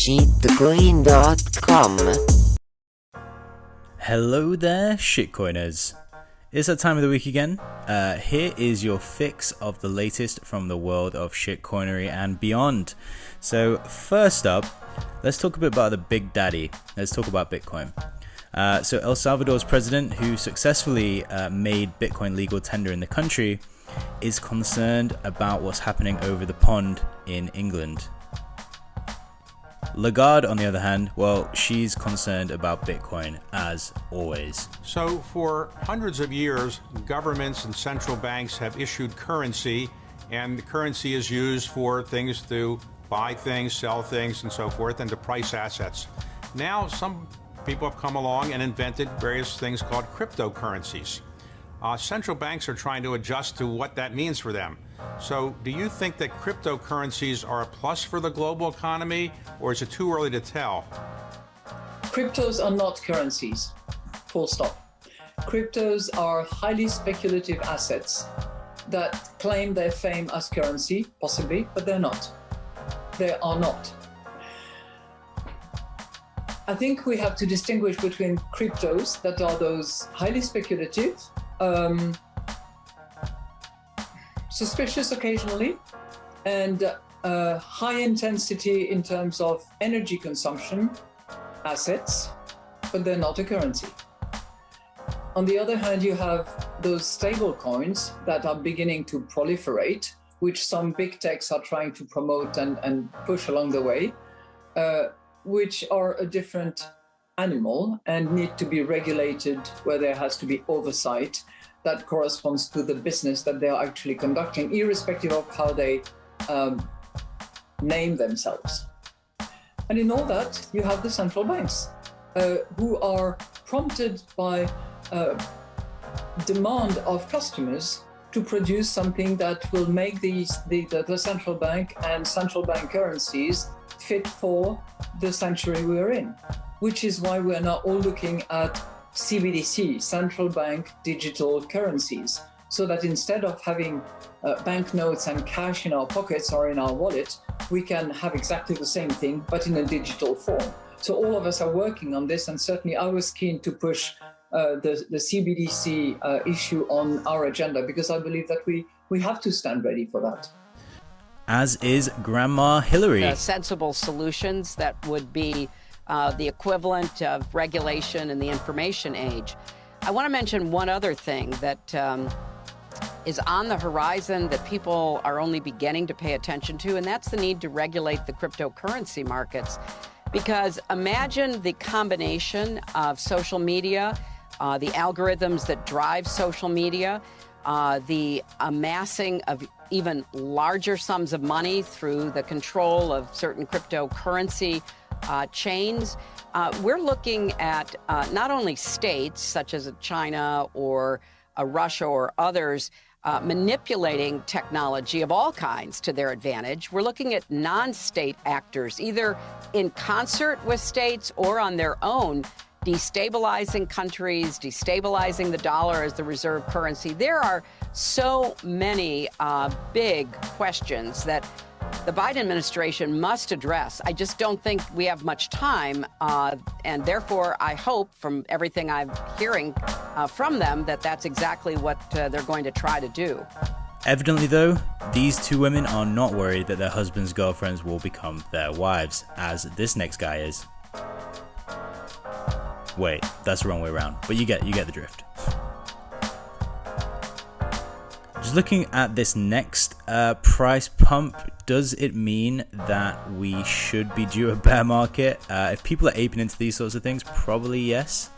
shitcoin.com. Hello there, shitcoiners. It's that time of the week again. Here is your fix of the latest from the world of shitcoinery and beyond. So first up, let's talk a bit about the big daddy. Let's talk about Bitcoin. So El Salvador's president, who successfully made Bitcoin legal tender in the country, is concerned about what's happening over the pond in England. Lagarde, on the other hand, well, she's concerned about Bitcoin as always. So for hundreds of years, governments and central banks have issued currency, and the currency is used for things to buy things, sell things, and so forth, and to price assets. Now, some people have come along and invented various things called cryptocurrencies. Central banks are trying to adjust to what that means for them. So do you think that cryptocurrencies are a plus for the global economy, or is it too early to tell? Cryptos are not currencies, full stop. Cryptos are highly speculative assets that claim their fame as currency, possibly, but they're not. They are not. I think we have to distinguish between cryptos that are those highly speculative, suspicious occasionally, and high intensity in terms of energy consumption assets, but they're not a currency. On the other hand, you have those stable coins that are beginning to proliferate, which some big techs are trying to promote and push along the way, which are a different animal and need to be regulated where there has to be oversight that corresponds to the business that they are actually conducting, irrespective of how they name themselves. And in all that, you have the central banks who are prompted by demand of customers to produce something that will make the central bank and central bank currencies fit for the century we're in, which is why we're now all looking at CBDC, central bank digital currencies, so that instead of having banknotes and cash in our pockets or in our wallet, we can have exactly the same thing, but in a digital form. So all of us are working on this, and certainly I was keen to push the CBDC issue on our agenda, because I believe that we have to stand ready for that. As is Grandma Hillary. Sensible solutions that would be the equivalent of regulation in the information age. I want to mention one other thing that is on the horizon that people are only beginning to pay attention to, and that's the need to regulate the cryptocurrency markets. Because imagine the combination of social media, the algorithms that drive social media, the amassing of even larger sums of money through the control of certain cryptocurrency chains. We're looking at not only states such as China or Russia or others manipulating technology of all kinds to their advantage. We're looking at non-state actors, either in concert with states or on their own, destabilizing countries, destabilizing the dollar as the reserve currency. There are so many big questions that the Biden administration must address. I just don't think we have much time, and therefore I hope from everything I'm hearing from them that that's exactly what they're going to try to do. Evidently though, these two women are not worried that their husbands' girlfriends will become their wives, as this next guy is. Wait, that's the wrong way around, but you get the drift. Just looking at this next price pump, does it mean that we should be due a bear market? If people are aping into these sorts of things, probably yes.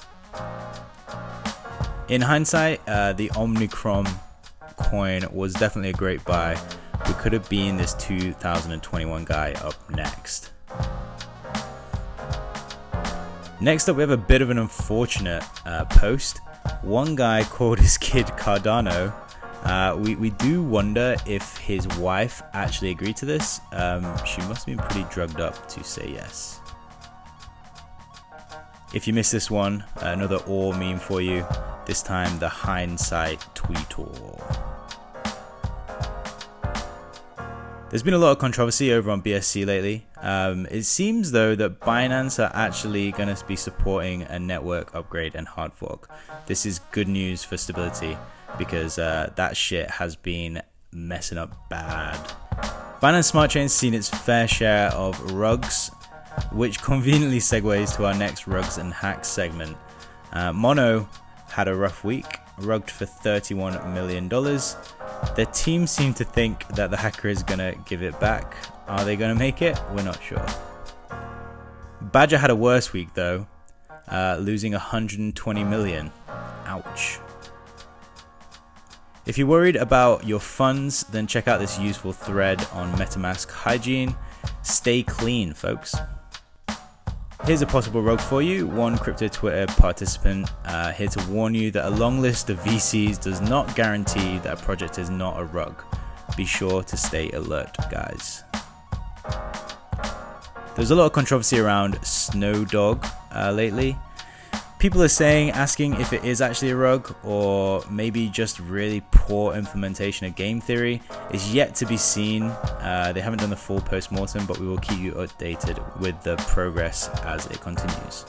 In hindsight, the Omnicron coin was definitely a great buy. We could have been this 2021 guy up next. Next up, we have a bit of an unfortunate post. One guy called his kid Cardano. We do wonder if his wife actually agreed to this. She must have been pretty drugged up to say yes. If you missed this one, another or meme for you. This time, the hindsight tweetor. There's been a lot of controversy over on BSC lately. It seems though that Binance are actually going to be supporting a network upgrade and hard fork. This is good news for stability because that shit has been messing up bad. Binance Smart Chain's seen its fair share of rugs, which conveniently segues to our next rugs and hacks segment. Mono had a rough week, rugged for $31 million. Their team seemed to think that the hacker is going to give it back. Are they going to make it? We're not sure. Badger had a worse week though, losing $120 million. Ouch. If you're worried about your funds, then check out this useful thread on MetaMask hygiene. Stay clean, folks. Here's a possible rug for you. One crypto Twitter participant here to warn you that a long list of VCs does not guarantee that a project is not a rug. Be sure to stay alert, guys. There's a lot of controversy around Snowdog lately. People are asking if it is actually a rug or maybe just really poor implementation of game theory. It's yet to be seen. They haven't done the full post-mortem, but we will keep you updated with the progress as it continues.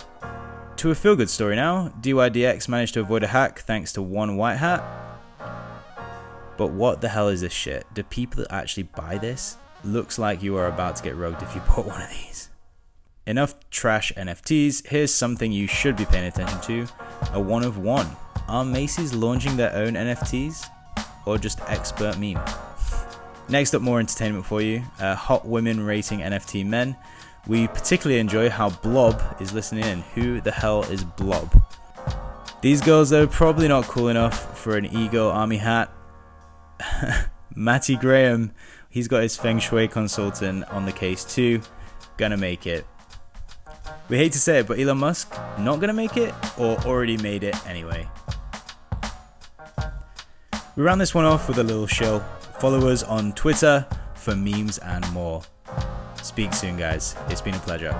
To a feel-good story now, DYDX managed to avoid a hack thanks to one white hat. But what the hell is this shit? Do people actually buy this? Looks like you are about to get rugged if you bought one of these. Enough trash NFTs, here's something you should be paying attention to. A one of one. Are Macy's launching their own NFTs? Or just expert meme? Next up, more entertainment for you. Hot women rating NFT men. We particularly enjoy how Blob is listening in. Who the hell is Blob? These girls though, probably not cool enough for an Ego Army hat. Matty Graham, he's got his Feng Shui consultant on the case too. Gonna make it. We hate to say it, but Elon Musk, not gonna make it, or already made it anyway. We round this one off with a little show. Follow us on Twitter for memes and more. Speak soon, guys. It's been a pleasure.